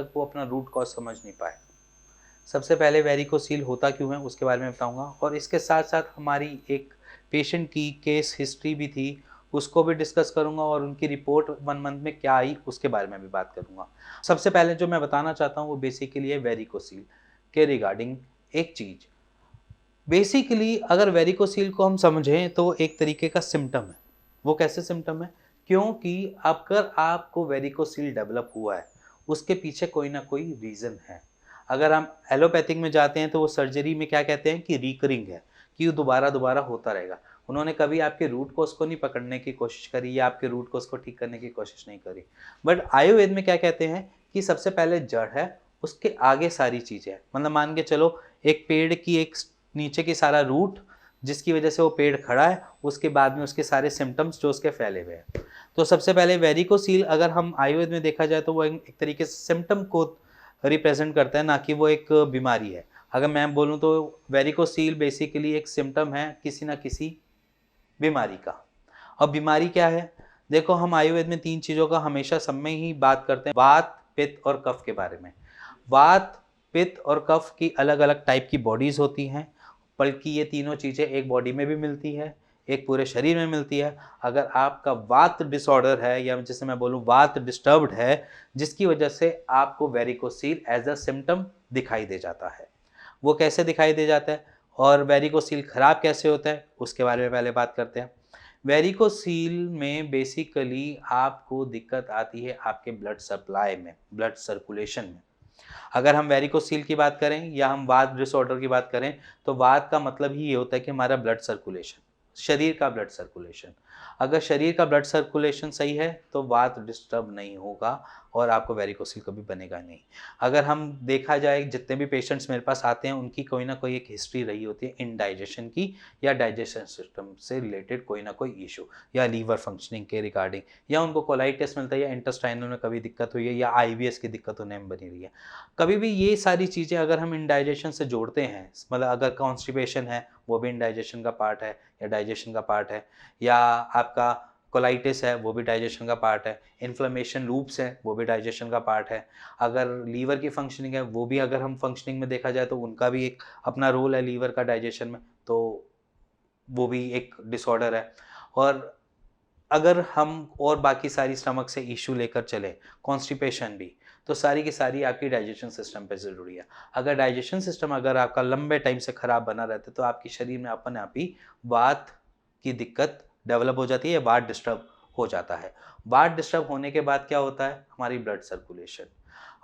तक वो अपना रूट कॉज समझ नहीं पाए। सबसे पहले वेरिकोसील होता क्यों है उसके बारे में बताऊंगा, और इसके साथ साथ हमारी एक पेशेंट की केस हिस्ट्री भी थी, उसको भी डिस्कस करूंगा, और उनकी रिपोर्ट 1 मंथ में क्या आई उसके बारे में भी बात करूंगा। सबसे पहले जो मैं बताना चाहता हूँ वो बेसिकली है वेरिकोसील के रिगार्डिंग एक चीज़। बेसिकली अगर वेरिकोसील को हम समझें तो एक तरीके का सिम्टम है। वो कैसे सिम्टम है? क्योंकि अगर आपको वेरिकोसील डेवलप हुआ है उसके पीछे कोई ना कोई रीज़न है। अगर हम एलोपैथिक में जाते हैं तो वो सर्जरी में क्या कहते हैं कि रिकरिंग है, कि वो दोबारा दोबारा होता रहेगा। उन्होंने कभी आपके रूट कोज को नहीं पकड़ने की कोशिश करी या आपके रूट कोज को ठीक करने की कोशिश नहीं करी। बट आयुर्वेद में क्या कहते हैं कि सबसे पहले जड़ है, उसके आगे सारी चीज़ें हैं। मतलब मान के चलो एक पेड़ की एक नीचे की सारा रूट जिसकी वजह से वो पेड़ खड़ा है, उसके बाद में उसके सारे सिम्टम्स जो उसके फैले हुए हैं। तो सबसे पहले वेरिकोसील अगर हम आयुर्वेद में देखा जाए तो वो एक तरीके से सिम्टम को रिप्रेजेंट करता है, ना कि वो एक बीमारी है। अगर मैं बोलूँ तो वेरिकोसील बेसिकली एक सिम्टम है किसी ना किसी बीमारी का। अब बीमारी क्या है? देखो, हम आयुर्वेद में 3 चीज़ों का हमेशा सब में ही बात करते हैं, वात, पित्त और कफ के बारे में। वात, पित्त और कफ की अलग-अलग टाइप की बॉडीज़ होती हैं, बल्कि ये तीनों चीज़ें एक बॉडी में भी मिलती है, एक पूरे शरीर में मिलती है। अगर आपका वात डिसऑर्डर है या जैसे मैं बोलूँ वात डिस्टर्ब्ड है, जिसकी वजह से आपको वेरिकोसील एज़ अ सिम्पटम दिखाई दे जाता है। वो कैसे दिखाई दे जाता है और वेरिकोसील खराब कैसे होता है, उसके बारे में पहले बात करते हैं। वेरिकोसील में बेसिकली आपको दिक्कत आती है आपके ब्लड सप्लाई में, ब्लड सर्कुलेशन में। अगर हम वेरिकोसील की बात करें या हम वात डिसऑर्डर की बात करें, तो वात का मतलब ही ये होता है कि हमारा ब्लड सर्कुलेशन, शरीर का ब्लड सर्कुलेशन। अगर शरीर का ब्लड सर्कुलेशन सही है तो वात डिस्टर्ब नहीं होगा और आपको वेरिकोसील कभी बनेगा नहीं। अगर हम देखा जाए जितने भी पेशेंट्स मेरे पास आते हैं उनकी कोई ना कोई एक हिस्ट्री रही होती है इंडाइजेशन की, या डाइजेशन सिस्टम से रिलेटेड कोई ना कोई इशू, या लीवर फंक्शनिंग के रिगार्डिंग, या उनको कोलाइटिस मिलता है, या इंटेस्टाइनल में कभी दिक्कत हुई है, या आईबीएस की दिक्कत होने में बनी रही है। कभी भी ये सारी चीज़ें अगर हम इंडाइजेशन से जोड़ते हैं, मतलब अगर कॉन्स्टिपेशन है वो भी इंडाइजेशन का पार्ट है या डाइजेशन का पार्ट है, या आपका कोलाइटिस है वो भी डाइजेशन का पार्ट है, इन्फ्लेमेशन लूप्स हैं वो भी डाइजेशन का पार्ट है, अगर लीवर की फंक्शनिंग है वो भी, अगर हम फंक्शनिंग में देखा जाए तो उनका भी एक अपना रोल है लीवर का डाइजेशन में, तो वो भी एक डिसऑर्डर है। और अगर हम और बाकी सारी स्टमक से इश्यू लेकर चलें, कॉन्स्टिपेशन भी, तो सारी की सारी आपकी डाइजेशन सिस्टम पे ज़रूरी है। अगर डाइजेशन सिस्टम अगर आपका लंबे टाइम से ख़राब बना रहता है तो आपके शरीर में अपने आप ही वात की दिक्कत डेवलप हो जाती है या वात डिस्टर्ब हो जाता है। वात डिस्टर्ब होने के बाद क्या होता है? हमारी ब्लड सर्कुलेशन,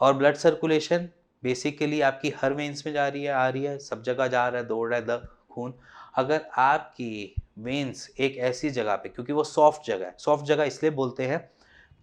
और ब्लड सर्कुलेशन बेसिकली आपकी हर वेन्स में जा रही है, आ रही है, सब जगह जा रहा है, दौड़ रहा है खून। अगर आपकी वेन्स एक ऐसी जगह पे, क्योंकि वो सॉफ्ट जगह है, सॉफ्ट जगह इसलिए बोलते हैं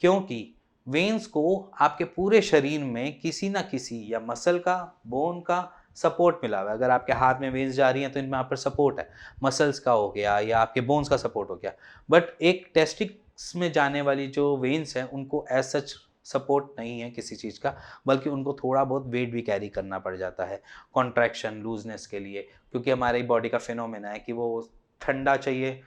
क्योंकि वेन्स को आपके पूरे शरीर में किसी ना किसी या मसल का, बोन का सपोर्ट मिला हुआ है। अगर आपके हाथ में वेन्स जा रही हैं तो इनमें यहाँ पर सपोर्ट है, मसल्स का हो गया या आपके बोन्स का सपोर्ट हो गया। बट एक टेस्टिक्स में जाने वाली जो वेन्स हैं उनको एज सच सपोर्ट नहीं है किसी चीज़ का, बल्कि उनको थोड़ा बहुत वेट भी कैरी करना पड़ जाता है कॉन्ट्रैक्शन, लूजनेस के लिए, क्योंकि हमारी बॉडी का फिनोमेना है कि वो ठंडा चाहिए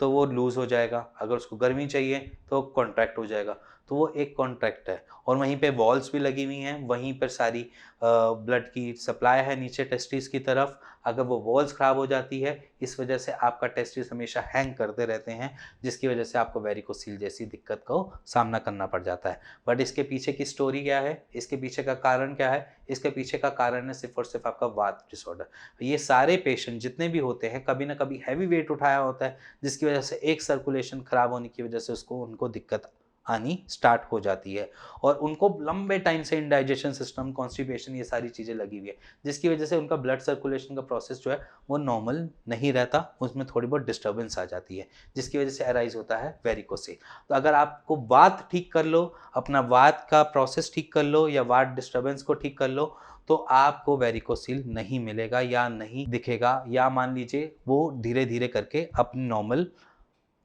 तो वो लूज़ हो जाएगा, अगर उसको गर्मी चाहिए तो कॉन्ट्रैक्ट हो जाएगा। तो वो एक कॉन्ट्रैक्ट है, और वहीं पे वॉल्स भी लगी हुई हैं, वहीं पर सारी ब्लड की सप्लाई है नीचे टेस्टिस की तरफ। अगर वो वॉल्स ख़राब हो जाती है, इस वजह से आपका टेस्टिस हमेशा हैंग करते रहते हैं, जिसकी वजह से आपको वेरिकोसील जैसी दिक्कत को सामना करना पड़ जाता है। बट इसके पीछे की स्टोरी क्या है? इसके पीछे का कारण क्या है? इसके पीछे का कारण है सिर्फ़ और सिर्फ़ आपका वात डिसऑर्डर। ये सारे पेशेंट जितने भी होते हैं, कभी ना कभी हैवी वेट उठाया होता है, जिसकी वजह से एक सर्कुलेशन खराब होने की वजह से उसको उनको दिक्कत आनी स्टार्ट हो जाती है, और उनको लंबे टाइम से इंडाइजेशन सिस्टम, कॉन्स्टिपेशन, ये सारी चीज़ें लगी हुई है, जिसकी वजह से उनका ब्लड सर्कुलेशन का प्रोसेस जो है वो नॉर्मल नहीं रहता, उसमें थोड़ी बहुत डिस्टर्बेंस आ जाती है, जिसकी वजह से अराइज होता है वेरिकोसिल। तो अगर आपको वात ठीक कर लो, अपना वात का प्रोसेस ठीक कर लो या वात डिस्टर्बेंस को ठीक कर लो, तो आपको वेरिकोसील नहीं मिलेगा या नहीं दिखेगा, या मान लीजिए वो धीरे धीरे करके अपनी नॉर्मल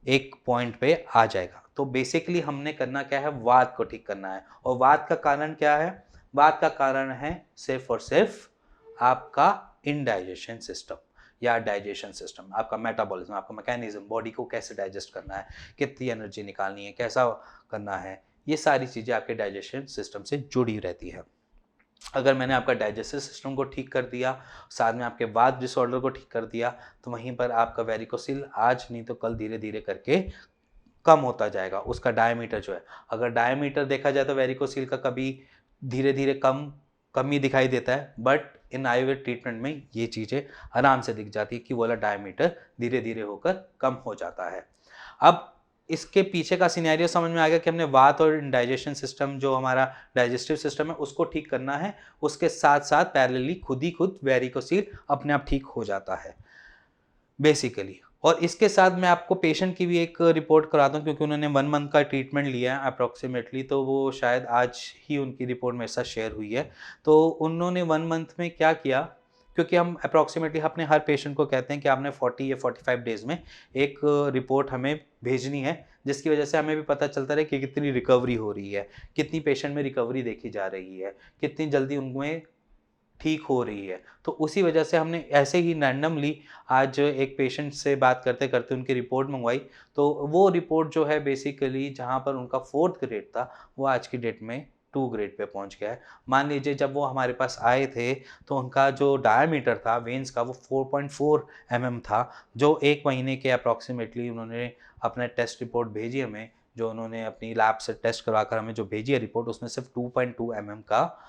एक पॉइंट पे आ जाएगा। तो बेसिकली हमने करना क्या है? वात को ठीक करना है। और वात का कारण क्या है? वात का कारण है सिर्फ और सिर्फ आपका इनडाइजेशन सिस्टम या डाइजेशन सिस्टम, आपका मेटाबॉलिज्म, आपका मैकेनिज्म, बॉडी को कैसे डाइजेस्ट करना है, कितनी एनर्जी निकालनी है, कैसा करना है, ये सारी चीज़ें आपके डाइजेशन सिस्टम से जुड़ी रहती है। अगर मैंने आपका डाइजेस्टिव सिस्टम को ठीक कर दिया, साथ में आपके वात डिसऑर्डर को ठीक कर दिया, तो वहीं पर आपका वेरिकोसिल आज नहीं तो कल धीरे-धीरे करके कम होता जाएगा। उसका डायमीटर जो है, अगर डायमीटर देखा जाए तो वेरिकोसिल का कभी धीरे-धीरे कम ही दिखाई देता है, बट इन आयुर्वेद ट्रीटमेंट में ये चीज़ें आराम से दिख जाती है कि वो वाला डायमीटर धीरे-धीरे होकर कम हो जाता है। अब इसके पीछे का सिनेरियो समझ में आ गया कि हमने वात और डाइजेशन सिस्टम, जो हमारा डाइजेस्टिव सिस्टम है, उसको ठीक करना है। उसके साथ-साथ पैरेलली खुद ही खुद वेरिकोसिल अपने आप ठीक हो जाता है बेसिकली। और इसके साथ मैं आपको पेशेंट की भी एक रिपोर्ट कराता हूँ, क्योंकि उन्होंने 1 मंथ का ट्रीटमेंट लिया है अप्रॉक्सिमेटली, तो वो शायद आज ही उनकी रिपोर्ट मेरे साथ शेयर हुई है। तो उन्होंने 1 मंथ में क्या किया, क्योंकि हम अप्रॉक्सिमेटली अपने हर पेशेंट को कहते हैं कि आपने 40 या 45 डेज़ में एक रिपोर्ट हमें भेजनी है, जिसकी वजह से हमें भी पता चलता रहे कि कितनी रिकवरी हो रही है, कितनी पेशेंट में रिकवरी देखी जा रही है, कितनी जल्दी उनमें ठीक हो रही है। तो उसी वजह से हमने ऐसे ही रैंडमली आज एक पेशेंट से बात करते-करते उनकी रिपोर्ट मँगवाई। तो वो रिपोर्ट जो है बेसिकली जहाँ पर उनका 4th ग्रेड था, वो आज की डेट में 2 ग्रेड पे पहुँच गया है। मान लीजिए जब वो हमारे पास आए थे, तो उनका जो डायमीटर था वेन्स का, वो 4.4 था, जो 1 महीने के अप्रॉक्सिमेटली उन्होंने अपना टेस्ट रिपोर्ट भेजी हमें, जो उन्होंने अपनी लैब से टेस्ट करवाकर हमें जो भेजी है रिपोर्ट, उसमें सिर्फ 2.2 का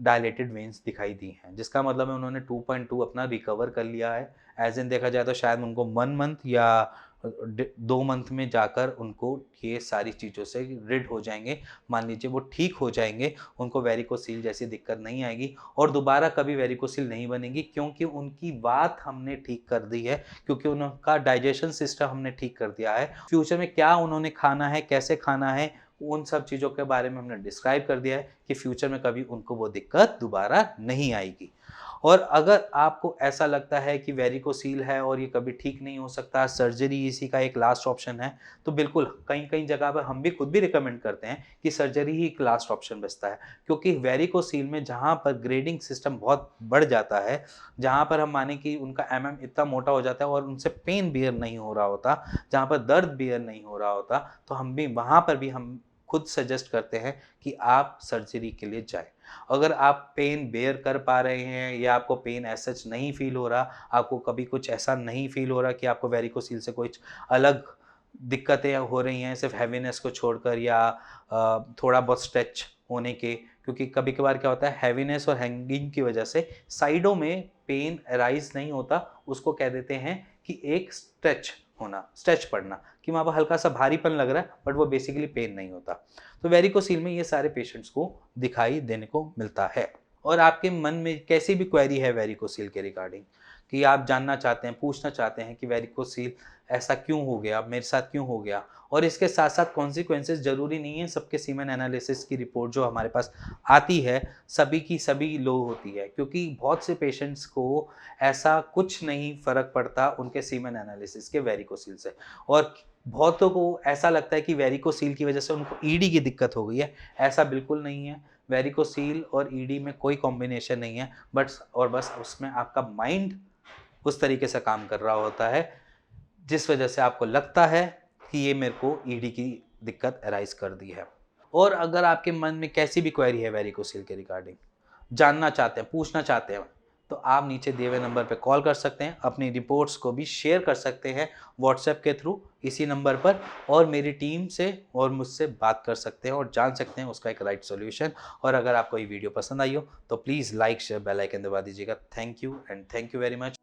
डायलेटेड वेन्स दिखाई दी हैं, जिसका मतलब है उन्होंने 2.2 अपना रिकवर कर लिया है। एज़ इन देखा जाए तो शायद उनको 1 मंथ या 2 मंथ में जाकर उनको ये सारी चीज़ों से रिड हो जाएँगे। मान लीजिए वो ठीक हो जाएँगे, उनको वेरिकोसील जैसी दिक्कत नहीं आएगी और दोबारा कभी वेरिकोसील नहीं बनेगी, क्योंकि उनकी बात हमने ठीक कर दी है, क्योंकि उनका डाइजेशन सिस्टम हमने ठीक कर दिया है। फ्यूचर में क्या उन्होंने खाना है, कैसे खाना है, उन सब चीज़ों के बारे में हमने डिस्क्राइब कर दिया है कि फ्यूचर में कभी उनको वो दिक्कत दोबारा नहीं आएगी। और अगर आपको ऐसा लगता है कि वेरिकोसील है और ये कभी ठीक नहीं हो सकता, सर्जरी इसी का एक लास्ट ऑप्शन है, तो बिल्कुल कहीं-कहीं जगह पर हम भी खुद भी रिकमेंड करते हैं कि सर्जरी ही एक लास्ट ऑप्शन बचता है। क्योंकि वेरिकोसील में जहाँ पर ग्रेडिंग सिस्टम बहुत बढ़ जाता है, जहाँ पर हम माने कि उनका इतना मोटा हो जाता है और उनसे पेन बियर नहीं हो रहा होता, जहाँ पर दर्द बियर नहीं हो रहा होता, तो हम भी वहाँ पर भी हम खुद सजेस्ट करते हैं कि आप सर्जरी के लिए जाएँ। अगर आप पेन बेयर कर पा रहे हैं या आपको पेन एज़ सच नहीं फ़ील हो रहा, आपको कभी कुछ ऐसा नहीं फ़ील हो रहा कि आपको वेरिकोसील से कुछ अलग दिक्कतें हो रही हैं, सिर्फ़ हैवीनेस को छोड़कर या थोड़ा बहुत स्ट्रेच होने के, क्योंकि कभी-कभार क्या होता है, हैवीनेस और हैंगिंग की वजह से साइडों में पेन अराइज़ नहीं होता, उसको कह देते हैं कि एक स्ट्रेच होना, स्ट्रेच पड़ना, कि वहाँ पर हल्का-सा भारीपन लग रहा है, बट वो बेसिकली पेन नहीं होता। तो वेरिकोसील में ये सारे पेशेंट्स को दिखाई देने को मिलता है। और आपके मन में कैसी भी क्वेरी है वेरिकोसील के रिगार्डिंग, कि आप जानना चाहते हैं, पूछना चाहते हैं कि वेरिकोसील ऐसा क्यों हो गया, मेरे साथ क्यों हो गया, और इसके साथ-साथ कॉन्सिक्वेंसेस ज़रूरी नहीं है सबके सीमेन एनालिसिस की रिपोर्ट जो हमारे पास आती है, सभी की सभी लो होती है, क्योंकि बहुत से पेशेंट्स को ऐसा कुछ नहीं फ़र्क पड़ता उनके सीमेन एनालिसिस के वेरिकोसील से, और बहुतों को ऐसा लगता है कि वेरिकोसील की वजह से उनको ईडी की दिक्कत हो गई है। ऐसा बिल्कुल नहीं है। वेरिकोसील और ईडी में कोई कॉम्बिनेशन नहीं है, बस उसमें आपका माइंड उस तरीके से काम कर रहा होता है, जिस वजह से आपको लगता है कि ये मेरे को ईडी की दिक्कत अराइज़ कर दी है। और अगर आपके मन में कैसी भी क्वेरी है वेरिकोसील के रिगार्डिंग, जानना चाहते हैं, पूछना चाहते हैं, तो आप नीचे दिए हुए नंबर पे कॉल कर सकते हैं, अपनी रिपोर्ट्स को भी शेयर कर सकते हैं व्हाट्सएप के थ्रू इसी नंबर पर, और मेरी टीम से और मुझसे बात कर सकते हैं और जान सकते हैं उसका एक राइट सॉल्यूशन। और अगर आपको ये वीडियो पसंद आई हो तो please like, share, bell icon दबा दीजिएगा। Thank you and thank you very much.